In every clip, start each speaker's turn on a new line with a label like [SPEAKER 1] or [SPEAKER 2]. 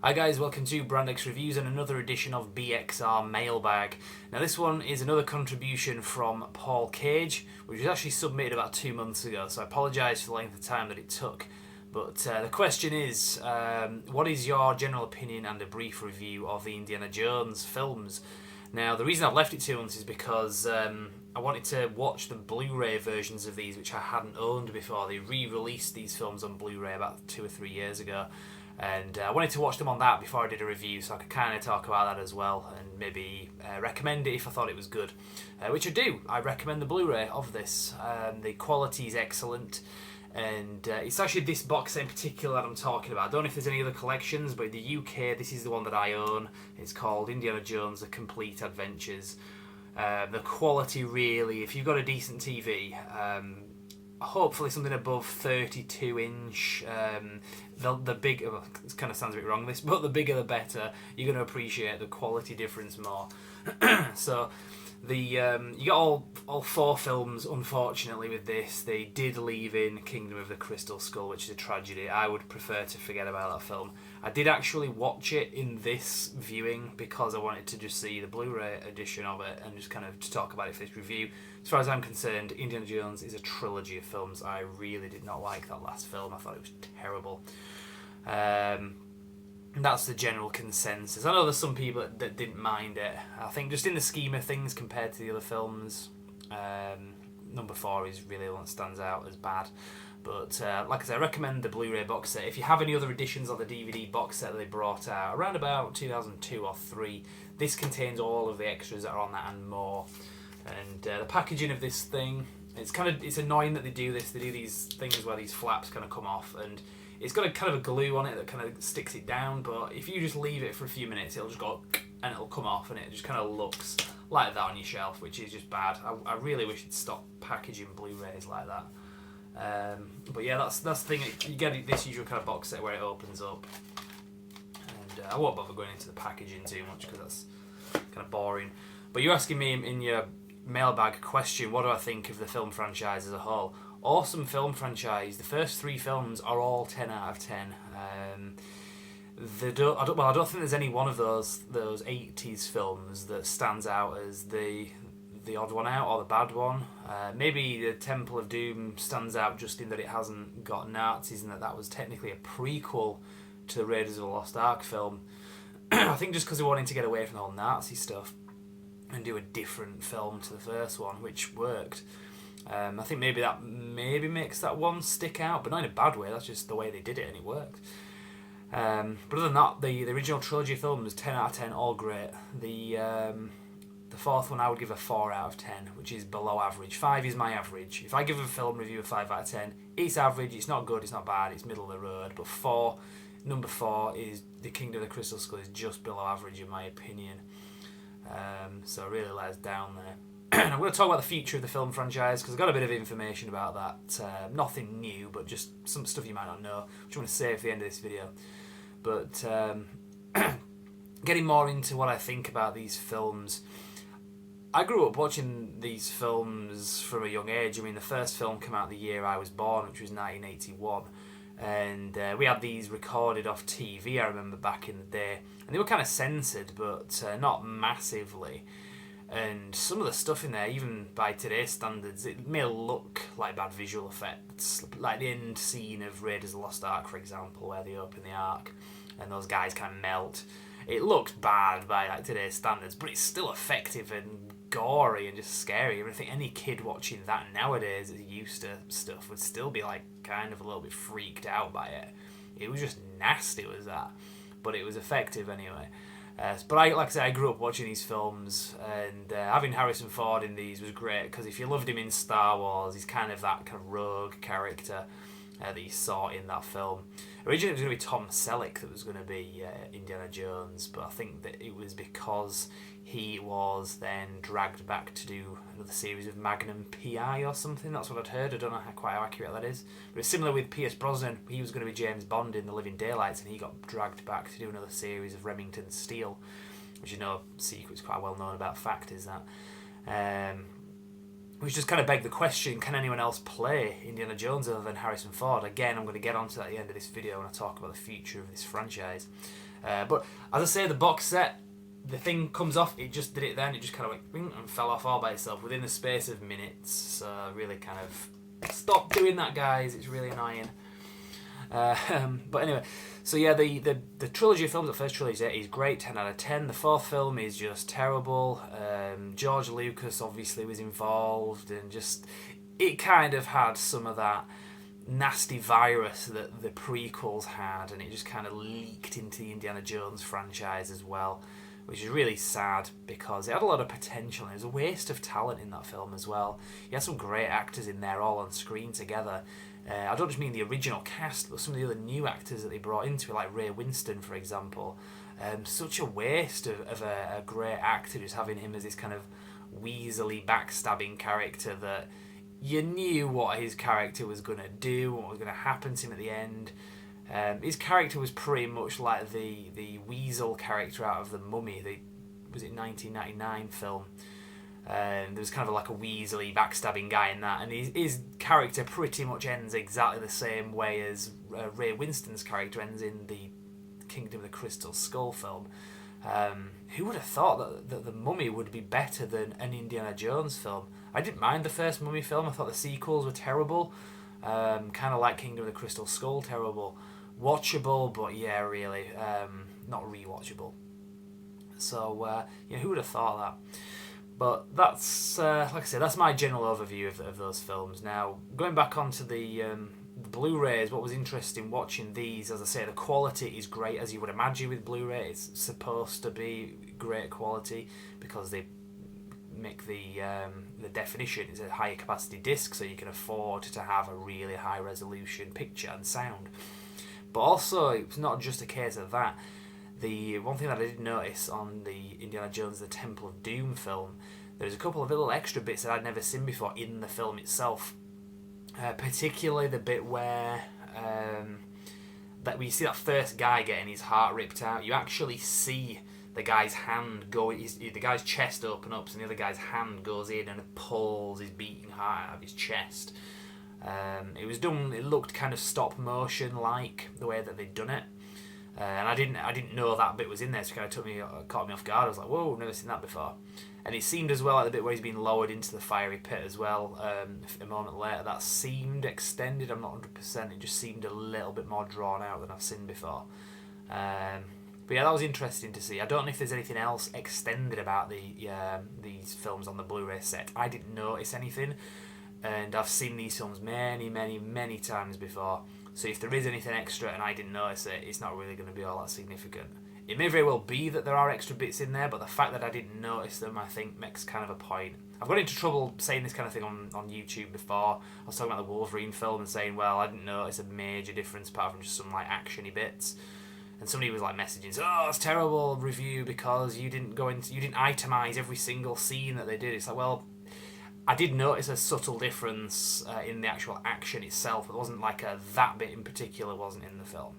[SPEAKER 1] Hi guys, welcome to Brand X Reviews and another edition of BXR Mailbag. Now this one is another contribution from Paul Cage, which was actually submitted about 2 months ago, so I apologise for the length of time that it took. But the question is, what is your general opinion and a brief review of the Indiana Jones films? Now the reason I've left it 2 months is because I wanted to watch the Blu-Ray versions of these, which I hadn't owned before. They re-released these films on Blu-ray about 2 or 3 years ago. And I wanted to watch them on that before I did a review, so I could kind of talk about that as well and maybe recommend it if I thought it was good, which I do. I recommend the Blu-ray of this. The quality is excellent, and it's actually this box set in particular that I'm talking about. I don't know if there's any other collections, but in the UK this is the one that I own. It's called Indiana Jones: The Complete Adventures. The quality really, if you've got a decent TV, hopefully something above 32 inch, the bigger, well, it kind of sounds a bit wrong this, but the bigger the better. You're going to appreciate the quality difference more. So you got all 4 films. Unfortunately with this, they did leave in Kingdom of the Crystal Skull, which is a tragedy. I would prefer to forget about that film. I did actually watch it in this viewing because I wanted to just see the Blu-ray edition of it and just kind of to talk about it for this review. As far as I'm concerned, Indiana Jones is a trilogy of films. I really did not like that last film. I thought it was terrible. And that's the general consensus. I know there's some people that didn't mind it. I think just in the scheme of things compared to the other films, number 4 is really the one that stands out as bad. But like I said, I recommend the Blu-ray box set. If you have any other editions of the DVD box set that they brought out around about 2002 or 3, this contains all of the extras that are on that and more. And the packaging of this thing, it's annoying that they do this. They do these things where these flaps kind of come off, and it's got a kind of a glue on it that kind of sticks it down. But if you just leave it for a few minutes, it'll just go and it'll come off, and it just kind of looks like that on your shelf, which is just bad. I really wish it'd stop packaging Blu-rays like that. But yeah, that's the thing. You get this usual kind of box set where it opens up, and I won't bother going into the packaging too much because that's kind of boring. But you're asking me in your mailbag question, what do I think of the film franchise as a whole? Awesome film franchise. The first 3 films are all 10 out of 10. I don't think there's any one of those 80s films that stands out as the odd one out or the bad one. Maybe the Temple of Doom stands out just in that it hasn't got Nazis and that was technically a prequel to the Raiders of the Lost Ark film. I think just because they wanted to get away from the whole Nazi stuff and do a different film to the first one, which worked. I think maybe that makes that one stick out, but not in a bad way. That's just the way they did it, and it worked. But other than that, the original trilogy films, 10 out of 10, all great. The 4th one I would give a 4 out of 10, which is below average. 5 is my average. If I give a film review a 5 out of 10, it's average. It's not good. It's not bad. It's middle of the road. But number 4 is the Kingdom of the Crystal Skull is just below average in my opinion. So it really let us down there. I'm going to talk about the future of the film franchise because I've got a bit of information about that. Nothing new, but just some stuff you might not know, which I'm going to save for the end of this video. But getting more into what I think about these films. I grew up watching these films from a young age. I mean, the first film came out the year I was born, which was 1981. And we had these recorded off TV, I remember, back in the day. And they were kind of censored, but not massively. And some of the stuff in there, even by today's standards, it may look like bad visual effects. Like the end scene of Raiders of the Lost Ark, for example, where they open the Ark and those guys kind of melt. It looks bad by like today's standards, but it's still effective and gory and just scary. I think any kid watching that nowadays that's used to stuff would still be like kind of a little bit freaked out by it. It was just nasty, was that? But it was effective anyway. But like I said, I grew up watching these films, and having Harrison Ford in these was great because if you loved him in Star Wars, he's kind of that kind of rogue character that you saw in that film. Originally it was going to be Tom Selleck that was going to be Indiana Jones, but I think that it was because he was then dragged back to do another series of Magnum P.I. or something. That's what I'd heard. I don't know quite how accurate that is. But it's similar with Pierce Brosnan. He was going to be James Bond in The Living Daylights, and he got dragged back to do another series of Remington Steele, which you know, secret's quite well known about fact is that. Which just kind of begged the question, can anyone else play Indiana Jones other than Harrison Ford? Again, I'm going to get onto that at the end of this video when I talk about the future of this franchise. But as I say, the box set, the thing comes off, it just did it then, it just kind of went and fell off all by itself within the space of minutes. So really kind of stop doing that, guys, it's really annoying. But anyway, so yeah, the trilogy of films, the first trilogy is great, 10 out of 10. The fourth film is just terrible. George Lucas obviously was involved, and just, it kind of had some of that nasty virus that the prequels had, and it just kind of leaked into the Indiana Jones franchise as well, which is really sad because it had a lot of potential, and it was a waste of talent in that film as well. You had some great actors in there all on screen together. I don't just mean the original cast, but some of the other new actors that they brought into it, like Ray Winston, for example. Such a waste of a great actor, just having him as this kind of weaselly, backstabbing character that you knew what his character was going to do, what was going to happen to him at the end. His character was pretty much like the Weasel character out of The Mummy, was it 1999 film. There was kind of like a weaselly, backstabbing guy in that, and his character pretty much ends exactly the same way as Ray Winston's character ends in the Kingdom of the Crystal Skull film. Who would have thought that The Mummy would be better than an Indiana Jones film? I didn't mind the first Mummy film, I thought the sequels were terrible, kind of like Kingdom of the Crystal Skull, terrible. Watchable, but yeah, really, not rewatchable. So, who would have thought that? But that's, like I said, that's my general overview of those films. Now, going back onto the Blu-rays, what was interesting watching these, as I say, the quality is great, as you would imagine with Blu-ray. It's supposed to be great quality because they make the definition is a higher capacity disc, so you can afford to have a really high resolution picture and sound. But also, it's not just a case of that. The one thing that I did notice on the Indiana Jones The Temple of Doom film, there's a couple of little extra bits that I'd never seen before in the film itself. Particularly the bit where that we see that first guy getting his heart ripped out. You actually see the guy's hand go, the guy's chest open up, and the other guy's hand goes in and pulls his beating heart out of his chest. It was done, it looked kind of stop motion like the way that they'd done it. And I didn't know that bit was in there, so it kind of caught me off guard. I was like, whoa, I've never seen that before. And it seemed as well like the bit where he's being lowered into the fiery pit as well, a moment later, that seemed extended. I'm not 100%, it just seemed a little bit more drawn out than I've seen before. But yeah, that was interesting to see. I don't know if there's anything else extended about these films on the Blu-ray set. I didn't notice anything, and I've seen these films many, many, many times before. So if there is anything extra and I didn't notice it, it's not really going to be all that significant. It may very well be that there are extra bits in there, but the fact that I didn't notice them, I think, makes kind of a point. I've got into trouble saying this kind of thing on YouTube before. I was talking about the Wolverine film and saying, well, I didn't notice a major difference apart from just some like actiony bits. And somebody was like messaging, oh, it's terrible review because you didn't itemize every single scene that they did. It's like, well, I did notice a subtle difference in the actual action itself. It wasn't like that bit in particular wasn't in the film.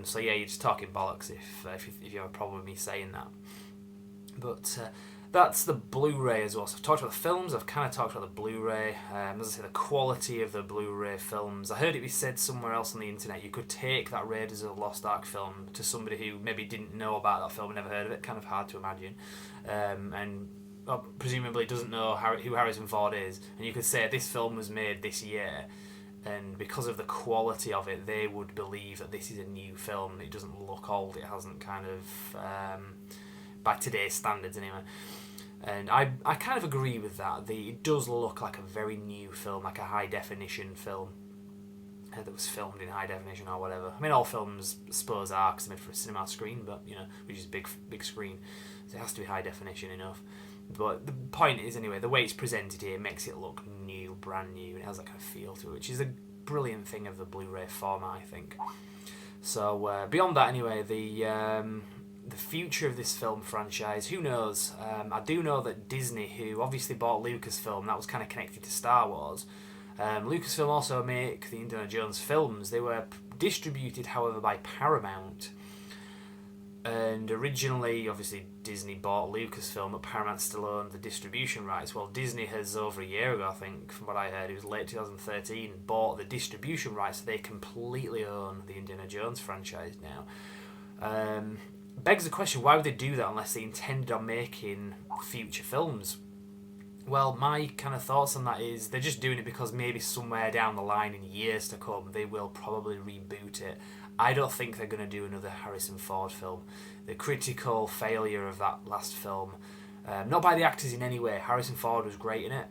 [SPEAKER 1] So yeah, you're just talking bollocks if you have a problem with me saying that. But that's the Blu-ray as well. So I've talked about the films, I've kind of talked about the Blu-ray. As I say, the quality of the Blu-ray films. I heard it be said somewhere else on the internet, you could take that Raiders of the Lost Ark film to somebody who maybe didn't know about that film and never heard of it, kind of hard to imagine. And presumably doesn't know who Harrison Ford is, and you could say this film was made this year, and because of the quality of it, they would believe that this is a new film. It doesn't look old, it hasn't kind of, by today's standards anyway. And I kind of agree with that. It does look like a very new film, like a high definition film that was filmed in high definition or whatever. I mean, all films, I suppose, are because they're made for a cinema screen, but which is big screen, so it has to be high definition enough. But the point is, anyway, the way it's presented here makes it look new, brand new, and it has that kind of feel to it, which is a brilliant thing of the Blu-ray format, I think. So beyond that, anyway, the future of this film franchise, who knows? I do know that Disney, who obviously bought Lucasfilm, that was kind of connected to Star Wars. Lucasfilm also make the Indiana Jones films. They were distributed, however, by Paramount. And originally, obviously, Disney bought Lucasfilm, but Paramount still owned the distribution rights. Well, Disney has, over a year ago, I think, from what I heard, it was late 2013, bought the distribution rights, so they completely own the Indiana Jones franchise now. Begs the question, why would they do that unless they intended on making future films? Well, my kind of thoughts on that is they're just doing it because maybe somewhere down the line in years to come they will probably reboot it. I don't think they're going to do another Harrison Ford film. The critical failure of that last film, not by the actors in any way, Harrison Ford was great in it,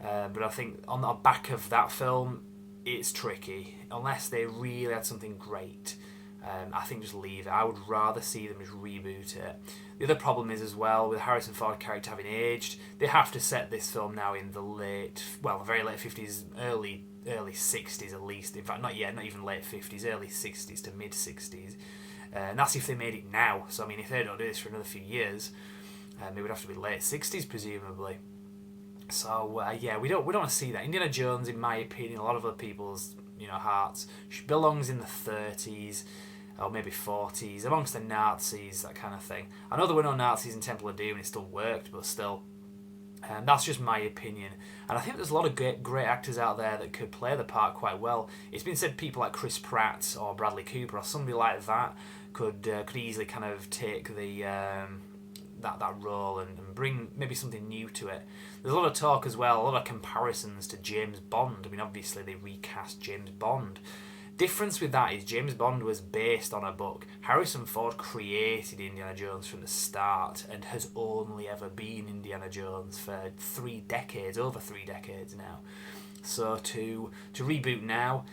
[SPEAKER 1] but I think on the back of that film, it's tricky. Unless they really had something great, I think just leave it. I would rather see them just reboot it. The other problem is as well, with Harrison Ford character having aged, they have to set this film now in the very late 50s, early 60s at least. In fact, not even late 50s, early 60s to mid 60s. And that's if they made it now. So I mean, if they don't do this for another few years, it would have to be late 60s presumably. So yeah, we don't want to see that. Indiana Jones, in my opinion, a lot of other people's hearts, belongs in the 30s. Or maybe 40s, amongst the Nazis, that kind of thing. I know there were no Nazis in Temple of Doom and it still worked, but still, that's just my opinion. And I think there's a lot of great actors out there that could play the part quite well. It's been said people like Chris Pratt or Bradley Cooper or somebody like that could easily kind of take the that role and bring maybe something new to it. There's a lot of talk as well, a lot of comparisons to James Bond. I mean, obviously they recast James Bond. Difference with that is James Bond was based on a book. Harrison Ford created Indiana Jones from the start and has only ever been Indiana Jones for over 3 decades now. So to reboot now,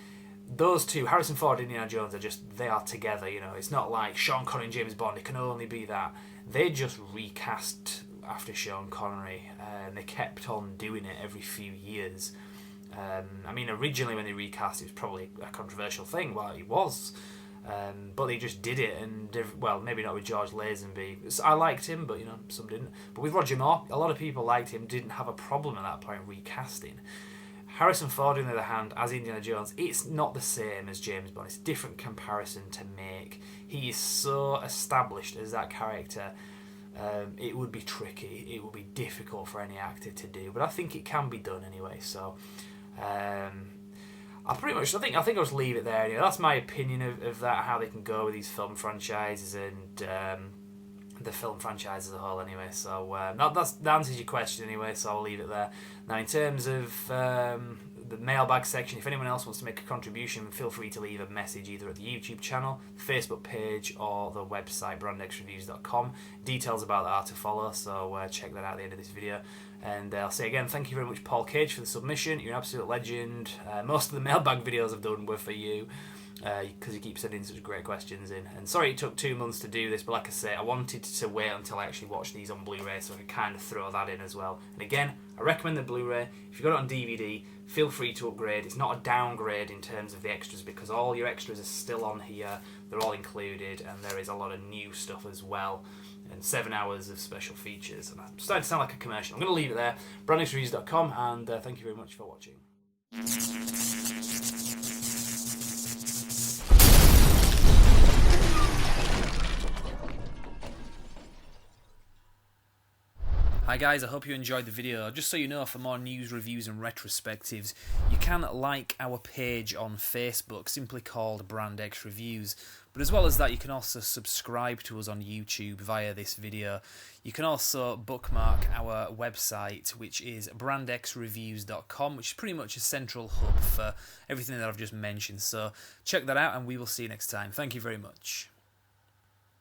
[SPEAKER 1] those two, Harrison Ford and Indiana Jones, they are together. It's not like Sean Connery and James Bond. It can only be that. They just recast after Sean Connery, and they kept on doing it every few years. I mean, originally when they recast, it was probably a controversial thing. Well, it was, but they just did it, and maybe not with George Lazenby. I liked him, but some didn't. But with Roger Moore, a lot of people liked him, didn't have a problem at that point recasting. Harrison Ford, on the other hand, as Indiana Jones, it's not the same as James Bond. It's a different comparison to make. He is so established as that character. It would be tricky. It would be difficult for any actor to do, but I think it can be done anyway. So. I think I'll just leave it there. That's my opinion of that, how they can go with these film franchises and the film franchise as a whole anyway. So that answers your question anyway, so I'll leave it there. Now in terms of the mailbag section, if anyone else wants to make a contribution, feel free to leave a message either at the YouTube channel, Facebook page, or the website brandxreviews.com. Details about that are to follow, so check that out at the end of this video. And I'll say again, thank you very much, Paul Cage, for the submission. You're an absolute legend. Most of the mailbag videos I've done were for you, because you keep sending such great questions in. And sorry it took 2 months to do this, but like I say, I wanted to wait until I actually watched these on Blu-ray so I could kind of throw that in as well. And again, I recommend the Blu-ray. If you've got it on DVD, feel free to upgrade. It's not a downgrade in terms of the extras, because all your extras are still on here. They're all included, and there is a lot of new stuff as well. And 7 hours of special features. And I'm starting to sound like a commercial. I'm going to leave it there. brandxreviews.com, and thank you very much for watching. Hi guys, I hope you enjoyed the video. Just so you know, for more news, reviews and retrospectives, you can like our page on Facebook, simply called Brand X Reviews. But as well as that, you can also subscribe to us on YouTube via this video. You can also bookmark our website, which is brandxreviews.com, which is pretty much a central hub for everything that I've just mentioned. So check that out, and we will see you next time. Thank you very much.